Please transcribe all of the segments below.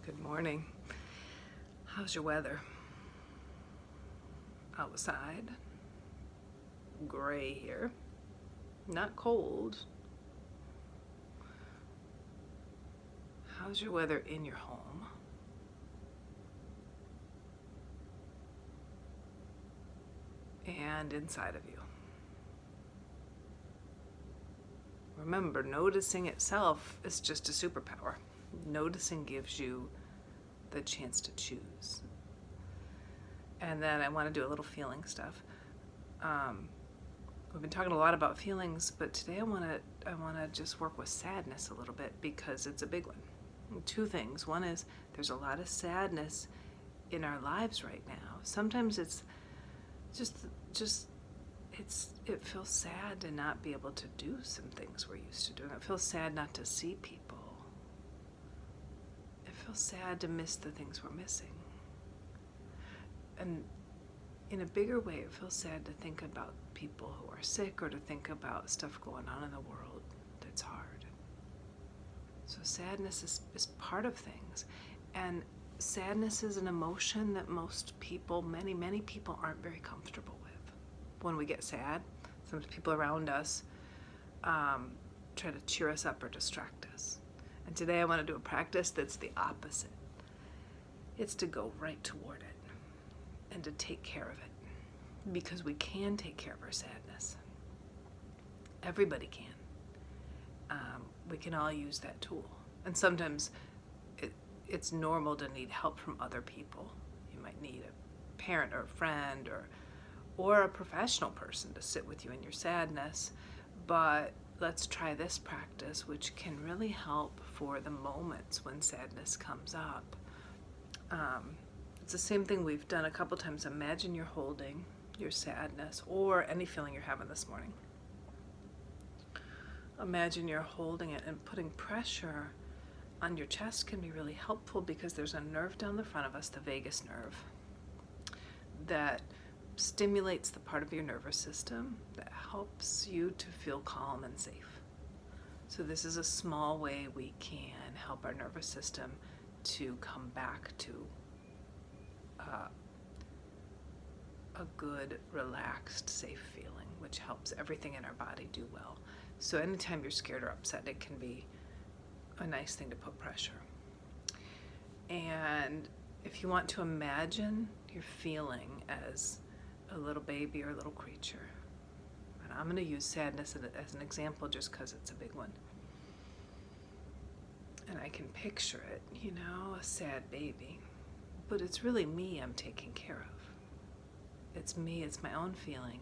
Good morning. How's your weather? Outside. Gray here. Not cold. How's your weather in your home? And inside of you. Remember, noticing itself is just a superpower. Noticing gives you the chance to choose. And then I want to do a little feeling stuff. We've been talking a lot about feelings, but today I want to just work with sadness a little bit because it's a big one. Two things. One is there's a lot of sadness in our lives right now. Sometimes it's it feels sad to not be able to do some things we're used to doing. It feels sad not to see people. It feels sad to miss the things we're missing. And in a bigger way, it feels sad to think about people who are sick or to think about stuff going on in the world that's hard. So sadness is part of things. And sadness is an emotion that most people, many people aren't very comfortable with. When we get sad, some people around us try to cheer us up or distract us. And today I want to do a practice that's the opposite. It's to go right toward it and to take care of it, because we can take care of our sadness. Everybody can. We can all use that tool. And sometimes it's normal to need help from other people. You might need a parent or a friend or a professional person to sit with you in your sadness. But let's try this practice, which can really help for the moments when sadness comes up. It's the same thing we've done a couple times. Imagine you're holding your sadness or any feeling you're having this morning. Imagine you're holding it, and putting pressure on your chest can be really helpful because there's a nerve down the front of us, the vagus nerve, that stimulates the part of your nervous system that helps you to feel calm and safe. So this is a small way we can help our nervous system to come back to a good, relaxed, safe feeling, which helps everything in our body do well. So anytime you're scared or upset, it can be a nice thing to put pressure. And if you want to imagine your feeling as a little baby or a little creature, and I'm going to use sadness as an example just because it's a big one. And I can picture it, a sad baby. But it's really me I'm taking care of. It's me, it's my own feeling,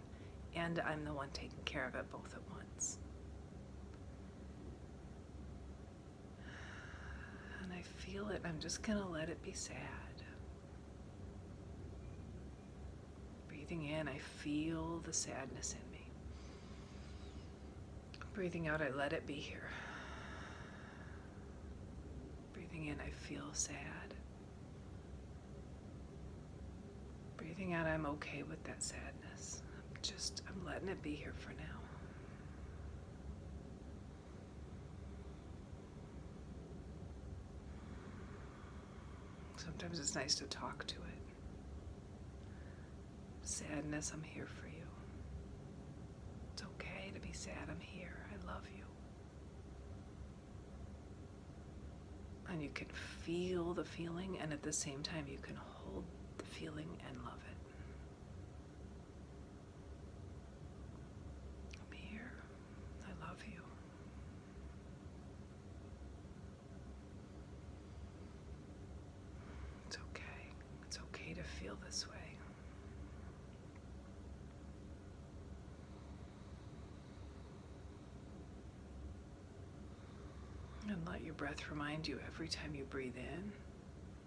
and I'm the one taking care of it both at once. And I feel it, I'm just gonna let it be sad. Breathing in, I feel the sadness in me. Breathing out, I let it be here. Breathing in, I feel sad. Breathing out, I'm okay with that sadness. I'm letting it be here for now. Sometimes it's nice to talk to it. Sadness, I'm here for you. It's okay to be sad, I'm here. I love you. And you can feel the feeling, and at the same time you can hold the feeling and love it. I'm here. I love you. It's okay. It's okay to feel this way. And let your breath remind you every time you breathe in,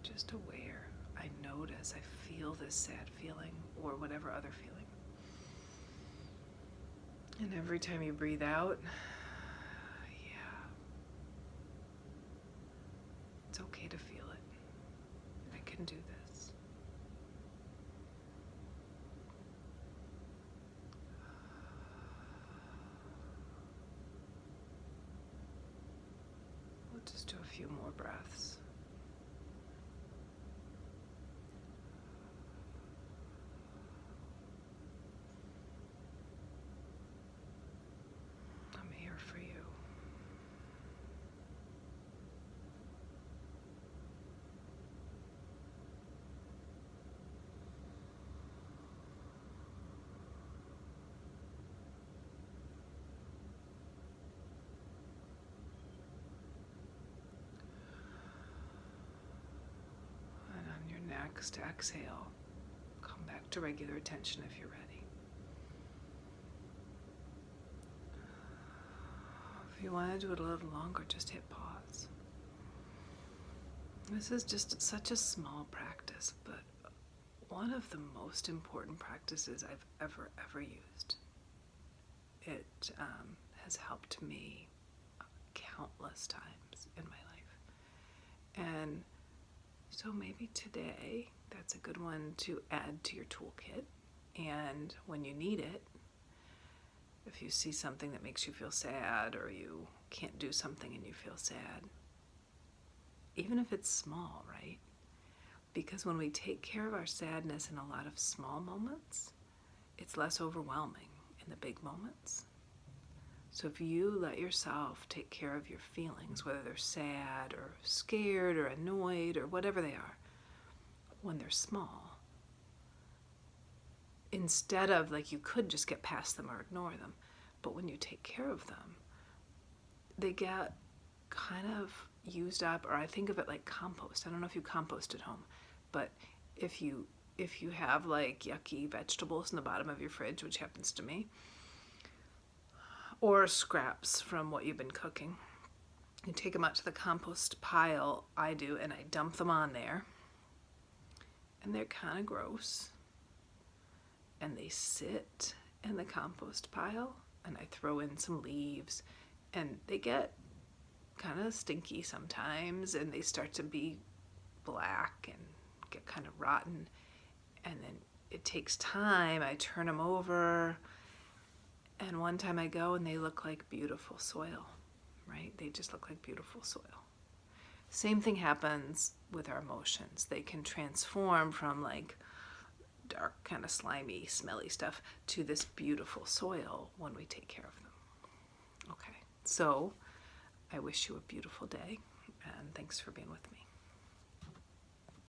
just aware. I notice, I feel this sad feeling or whatever other feeling. And every time you breathe out, it's okay to feel it. I can do this. We'll just do a few more breaths. relax, to exhale. Come back to regular attention if you're ready. If you want to do it a little longer, just hit pause. This is just such a small practice, but one of the most important practices I've ever used. It has helped me countless times in my life. And so maybe today, that's a good one to add to your toolkit. And when you need it, if you see something that makes you feel sad, or you can't do something and you feel sad, even if it's small, right? Because when we take care of our sadness in a lot of small moments, it's less overwhelming in the big moments. So if you let yourself take care of your feelings, whether they're sad or scared or annoyed or whatever they are, when they're small, instead of, like, you could just get past them or ignore them, but when you take care of them, they get kind of used up, or I think of it like compost. I don't know if you compost at home, but if you have like yucky vegetables in the bottom of your fridge, which happens to me, or scraps from what you've been cooking, you take them out to the compost pile. I do, and I dump them on there, and they're kind of gross, and they sit in the compost pile, and I throw in some leaves, and they get kind of stinky sometimes, and they start to be black and get kind of rotten, and then it takes time. I turn them over, and one time I go and they look like beautiful soil, right? They just look like beautiful soil. Same thing happens with our emotions. They can transform from like dark, kind of slimy, smelly stuff to this beautiful soil when we take care of them. Okay, so I wish you a beautiful day, and thanks for being with me.